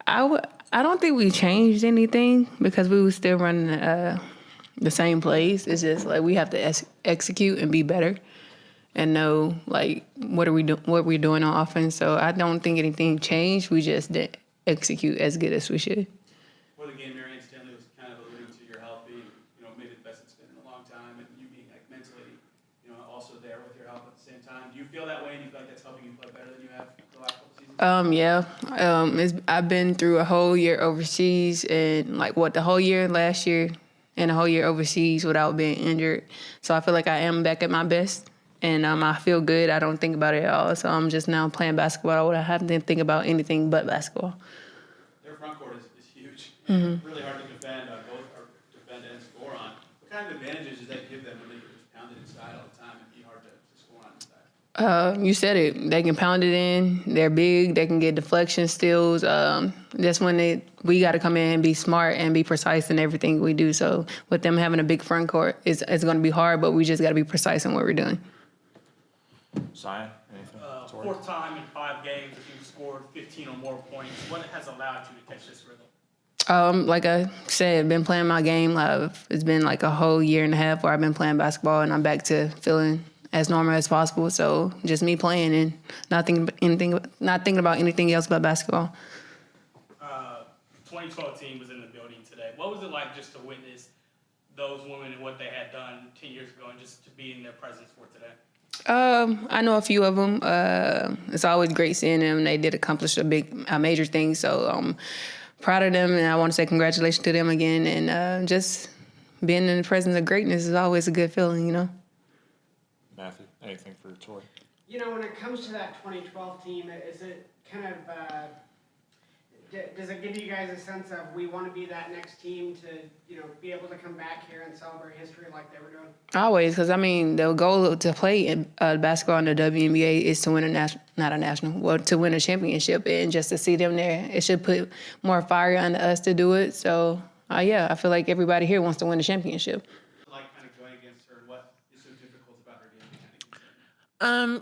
I don't think we changed anything because we were still running the same plays. It's just like we have to execute and be better and know like what we're doing on offense. So I don't think anything changed. We just didn't execute as good as we should. For the game, Marianne Stanley was kind of alluding to your health being, maybe the best it's been in a long time, and you being like mentally, also there with your health at the same time. Do you feel that way, and you feel like that's helping you play better than you have the last couple seasons? Yeah. I've been through a whole year overseas and the whole year last year and a whole year overseas without being injured. So I feel like I am back at my best, and I feel good. I don't think about it at all. So I'm just now playing basketball. I haven't to think about anything but basketball. Their front court is huge. Mm-hmm. Really hard to defend and score on. What kind of advantages does that give them when they can just pound it inside all the time and be hard to score on inside? You said it. They can pound it in. They're big. They can get deflection steals. That's when we got to come in and be smart and be precise in everything we do. So with them having a big front court, it's going to be hard, but we just got to be precise in what we're doing. Zion, anything? Fourth time in 5 games that you've scored 15 or more points. What has allowed you to catch this rhythm? Like I said, I've been playing my game. It's been like a whole year and a half where I've been playing basketball, and I'm back to feeling as normal as possible. So just me playing and not thinking about anything else but basketball. 2012 team was in the building today. What was it like just to witness those women and what they had done 10 years ago, and just to be in their presence for today? I know a few of them. It's always great seeing them. They did accomplish a major thing. So I'm proud of them, and I want to say congratulations to them again. And just being in the presence of greatness is always a good feeling, Matthew, anything for Tori? When it comes to that 2012 team, is it kind of does it give you guys a sense of we want to be that next team to be able to come back here and celebrate history like they were doing? Always, because the goal to play in basketball in the WNBA is to win to win a championship, and just to see them there, it should put more fire under us to do it. So I feel like everybody here wants to win a championship.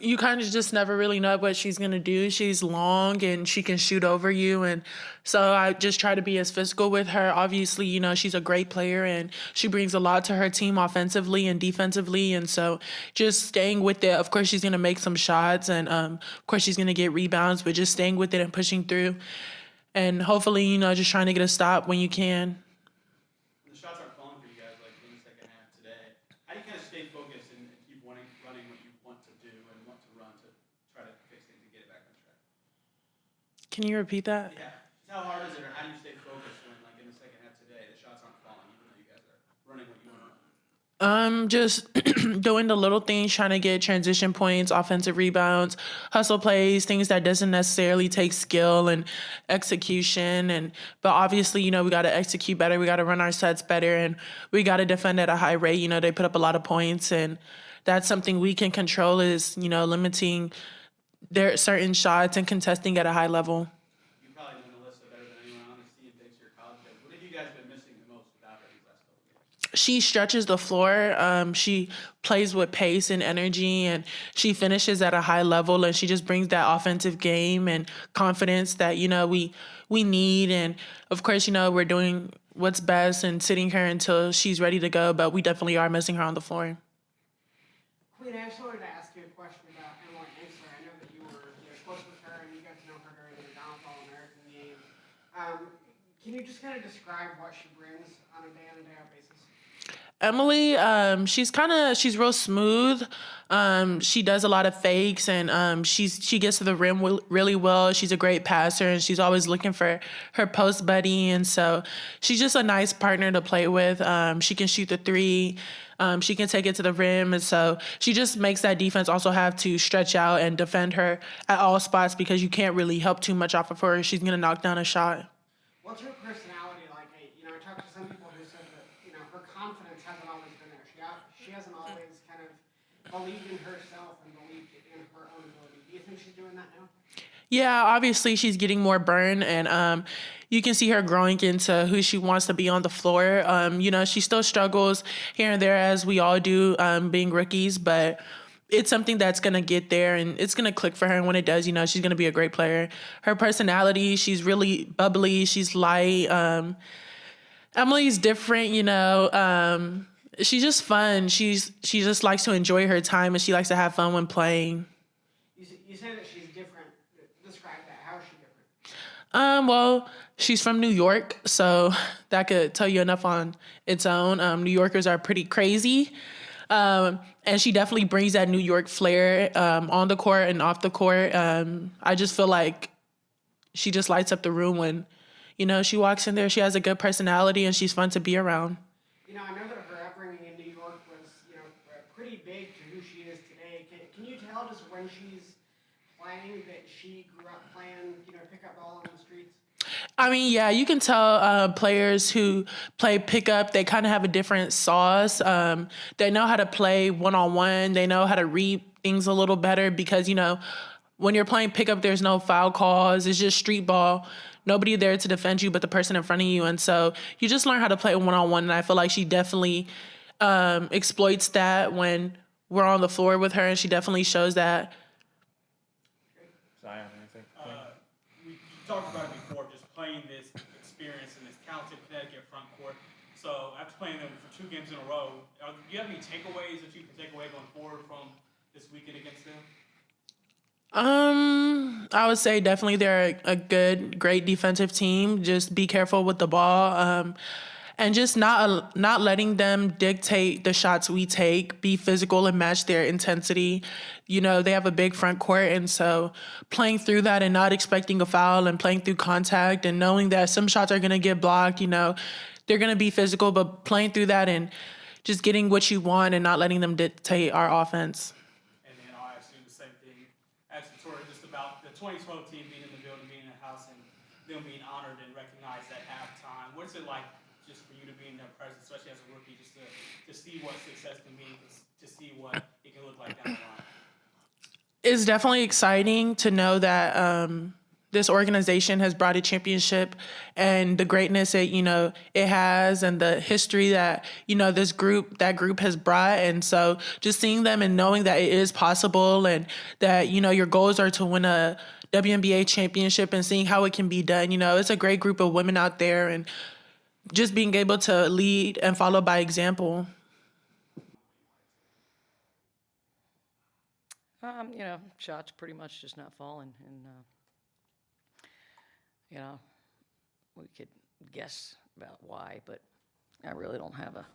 You kind of just never really know what she's going to do. She's long and she can shoot over you. And so I just try to be as physical with her. Obviously, she's a great player and she brings a lot to her team offensively and defensively. And so just staying with it. Of course, she's going to make some shots and of course she's going to get rebounds, but just staying with it and pushing through. And hopefully, just trying to get a stop when you can. The shots aren't falling for you guys in the second half today. How do you kind of stay focused and keep running what you want to do and want to run to try to fix things and get it back on track? Can you repeat that? Yeah. How hard is it, or how do you stay focused when, in the second half today, the shots aren't falling, even though you guys are running what you want to run? Just doing the little things, trying to get transition points, offensive rebounds, hustle plays, things that doesn't necessarily take skill and execution. But obviously, we got to execute better. We got to run our sets better, and we got to defend at a high rate. They put up a lot of points, and that's something we can control is, limiting their certain shots and contesting at a high level. You probably know Alyssa better than anyone on this team thanks to your college days. What have you guys been missing the most without her these last couple of games? She stretches the floor. She plays with pace and energy, and she finishes at a high level, and she just brings that offensive game and confidence that, we need. And of course, we're doing what's best and sitting her until she's ready to go, but we definitely are missing her on the floor. Queen, I just wanted to ask you a question about Emily Ansler. I know that you were close with her and you got to know her during the Donald All-American game. Can you just kind of describe what she brings on a day-in and day-out basis? Emily, she's real smooth. She does a lot of fakes, and she gets to the rim really well. She's a great passer, and she's always looking for her post buddy. And so she's just a nice partner to play with. She can shoot the three. She can take it to the rim. And so she just makes that defense also have to stretch out and defend her at all spots because you can't really help too much off of her. She's going to knock down a shot. What's her personality like? I talked to some people who said that, her confidence hasn't always been there. She hasn't always kind of believed in herself and believed in her own ability. Do you think she's doing that now? Yeah, obviously she's getting more burn, and you can see her growing into who she wants to be on the floor. She still struggles here and there, as we all do, being rookies, but it's something that's going to get there and it's going to click for her. And when it does, she's going to be a great player. Her personality, she's really bubbly. She's light. Emily's different, she's just fun. She just likes to enjoy her time and she likes to have fun when playing. You say that she's different. Describe that. How is she different? Well, she's from New York, so that could tell you enough on its own. New Yorkers are pretty crazy. And she definitely brings that New York flair on the court and off the court. I just feel like she just lights up the room when, she walks in there. She has a good personality and she's fun to be around. I know that her upbringing in New York was, pretty big to who she is today. Can you tell just when she's playing that she grew up playing, pickup ball on the streets? I mean, yeah, you can tell players who play pickup, they kind of have a different sauce. They know how to play one-on-one. They know how to read things a little better because, when you're playing pickup, there's no foul calls. It's just street ball. Nobody there to defend you but the person in front of you. And so you just learn how to play one-on-one. And I feel like she definitely exploits that when we're on the floor with her, and she definitely shows that. Zion, anything? You talked about it before, just playing this experience in this talented Connecticut front court. So after playing them for 2 games in a row, do you have any takeaways that you can take away going forward from this weekend against them? I would say definitely they're a great defensive team. Just be careful with the ball. And just not letting them dictate the shots we take, be physical and match their intensity. They have a big front court, and so playing through that and not expecting a foul and playing through contact and knowing that some shots are going to get blocked, they're going to be physical, but playing through that and just getting what you want and not letting them dictate our offense. And then I'll ask you the same thing. Ask Victoria just about the 2012 team being in the building, being in the house, and them being honored and recognized at halftime. What's it like just for you to be in their presence, especially as a rookie, just to see what success can mean, to see what it can look like down the line? It's definitely exciting to know that this organization has brought a championship and the greatness it has and the history that that group has brought. And so just seeing them and knowing that it is possible and that your goals are to win a WNBA championship and seeing how it can be done. It's a great group of women out there and just being able to lead and follow by example. Shots pretty much just not falling, and we could guess about why, but I really don't have a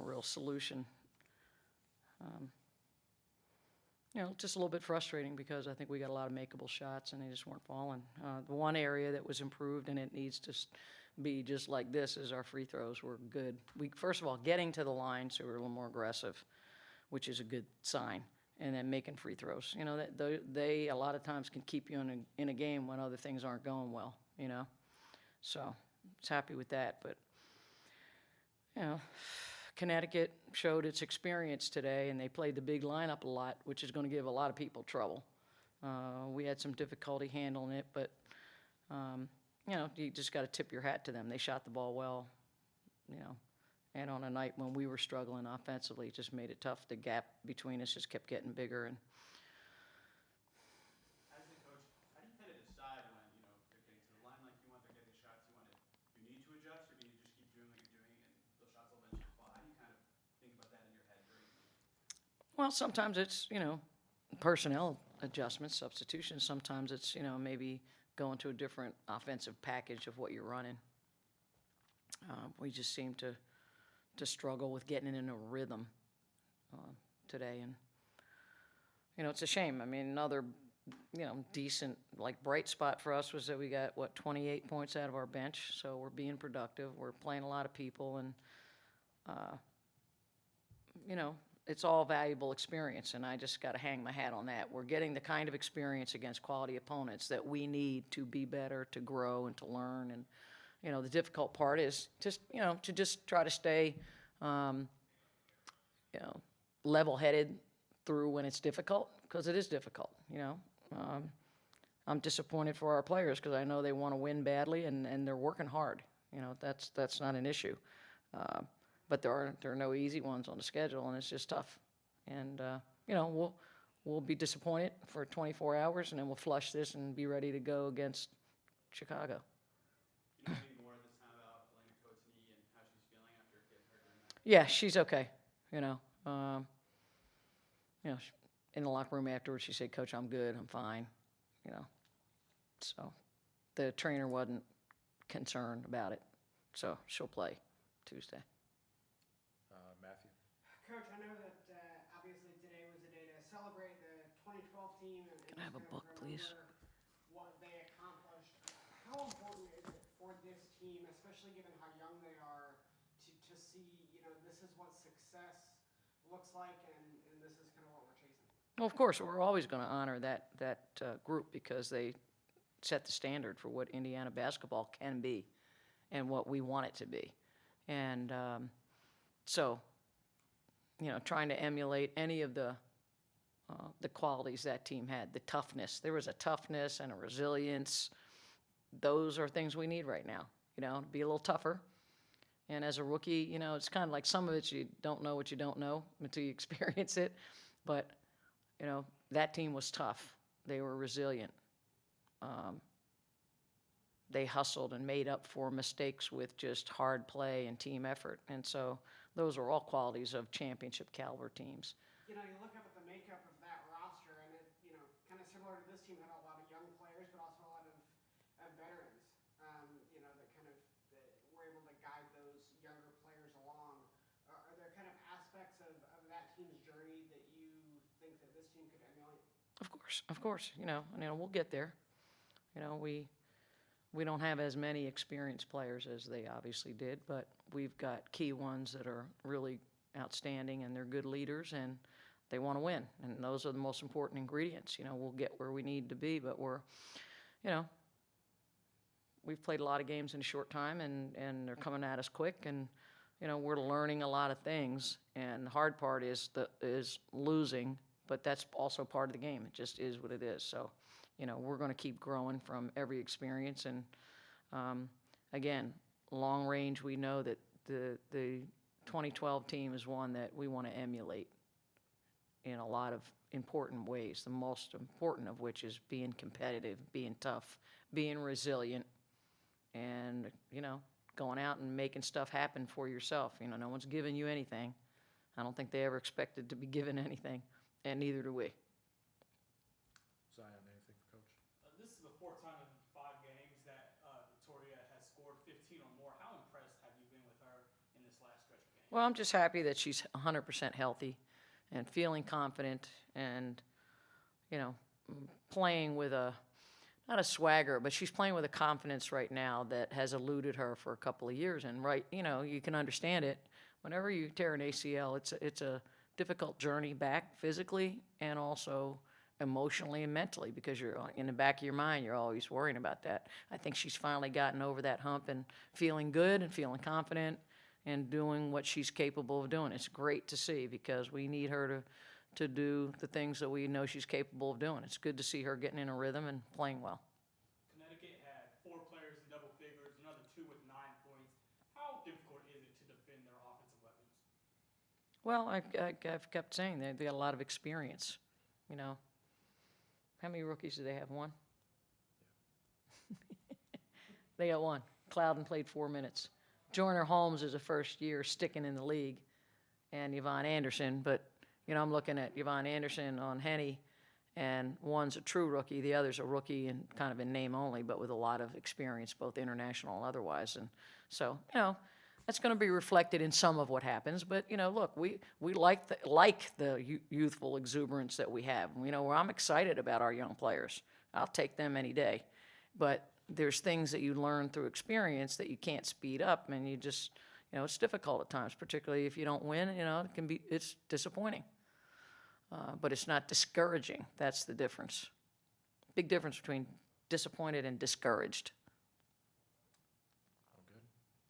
real solution. Just a little bit frustrating because I think we got a lot of makeable shots and they just weren't falling. The one area that was improved and it needs to be just like this is our free throws were good. First of all, getting to the line, so we're a little more aggressive, which is a good sign. And then making free throws. They a lot of times can keep you in a game when other things aren't going well, So I was happy with that. But, Connecticut showed its experience today, and they played the big lineup a lot, which is going to give a lot of people trouble. We had some difficulty handling it, but, you just got to tip your hat to them. They shot the ball well, And on a night when we were struggling offensively, it just made it tough. The gap between us just kept getting bigger. And As the coach, how do you kind of decide when they're getting to the line like you want, they're getting shots you need to adjust, or do you just keep doing like you're doing and those shots will eventually fall? How do you kind of think about that in your head during the game? well, sometimes it's personnel adjustments, substitutions. Sometimes it's maybe going to a different offensive package of what you're running. We just seem to struggle with getting in a rhythm today. And, it's a shame. I mean, another, decent, bright spot for us was that we got, 28 points out of our bench. So we're being productive. We're playing a lot of people. And, it's all valuable experience. And I just got to hang my hat on that. We're getting the kind of experience against quality opponents that we need to be better, to grow, and to learn. And, the difficult part is just, to just try to stay, level-headed through when it's difficult, because it is difficult, I'm disappointed for our players because I know they want to win badly and they're working hard. That's not an issue. But there are no easy ones on the schedule, and it's just tough. And we'll be disappointed for 24 hours, and then we'll flush this and be ready to go against Chicago. You know anything more this time about Elena Coatney and how she's feeling after getting hurt during that? Yeah, she's okay. In the locker room afterwards, she said, "Coach, I'm good. I'm fine." So the trainer wasn't concerned about it. So she'll play Tuesday. Matthew? Coach, I know that obviously today was a day to celebrate the 2012 team and Can I have a just book, please? remember what they accomplished. How important is it for this team, especially given how young they are, to see, this is what success looks like, and this is kind of what we're chasing? Well, of course, we're always going to honor that group because they set the standard for what Indiana basketball can be and what we want it to be. And so, trying to emulate any of the qualities that team had, the toughness. There was a toughness and a resilience. Those are things we need right now, to be a little tougher. And as a rookie, it's kind of like some of it you don't know what you don't know until you experience it. But, that team was tough. They were resilient. They hustled and made up for mistakes with just hard play and team effort. And so those are all qualities of championship caliber teams. You look up at the makeup of that roster, and it, kind of similar to this team, had a lot of young players, but also a lot of veterans, that kind of were able to guide those younger players along. Are there kind of aspects of that team's journey that you think that this team could emulate? Of course, we'll get there. We don't have as many experienced players as they obviously did, but we've got key ones that are really outstanding, and they're good leaders, and they want to win. And those are the most important ingredients. We'll get where we need to be, but we've played a lot of games in a short time, and they're coming at us quick, and, we're learning a lot of things. And the hard part is losing, but that's also part of the game. It just is what it is. So, we're going to keep growing from every experience. And again, long range, we know that the 2012 team is one that we want to emulate in a lot of important ways, the most important of which is being competitive, being tough, being resilient, and, going out and making stuff happen for yourself. No one's giving you anything. I don't think they ever expected to be given anything, and neither do we. Zion, anything for Coach? This is the fourth time in 5 games that Victoria has scored 15 or more. How impressed have you been with her in this last stretch of games? Well, I'm just happy that she's 100% healthy and feeling confident and, playing with not a swagger, but she's playing with a confidence right now that has eluded her for a couple of years. And you can understand it. Whenever you tear an ACL, it's a difficult journey back physically and also emotionally and mentally, because you're in the back of your mind, you're always worrying about that. I think she's finally gotten over that hump and feeling good and feeling confident and doing what she's capable of doing. It's great to see because we need her to do the things that we know she's capable of doing. It's good to see her getting in a rhythm and playing well. Connecticut had 4 players in double figures, another 2 with 9 points. How difficult is it to defend their offensive weapons? Well, I've kept saying they got a lot of experience. How many rookies do they have? 1? They got 1. Clouden played 4 minutes. Joyner Holmes is a first year sticking in the league, and Yvonne Anderson. But, I'm looking at Yvonne Anderson on Henny, and one's a true rookie. The other's a rookie and kind of in name only, but with a lot of experience, both international and otherwise. And so, that's going to be reflected in some of what happens. But, look, we like the youthful exuberance that we have. Where I'm excited about our young players. I'll take them any day. But there's things that you learn through experience that you can't speed up, and you just, it's difficult at times, particularly if you don't win. It's disappointing. But it's not discouraging. That's the difference. Big difference between disappointed and discouraged. Oh, good.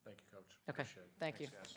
Thank you, Coach. Okay, Appreciate it. thank you. Thanks, guys.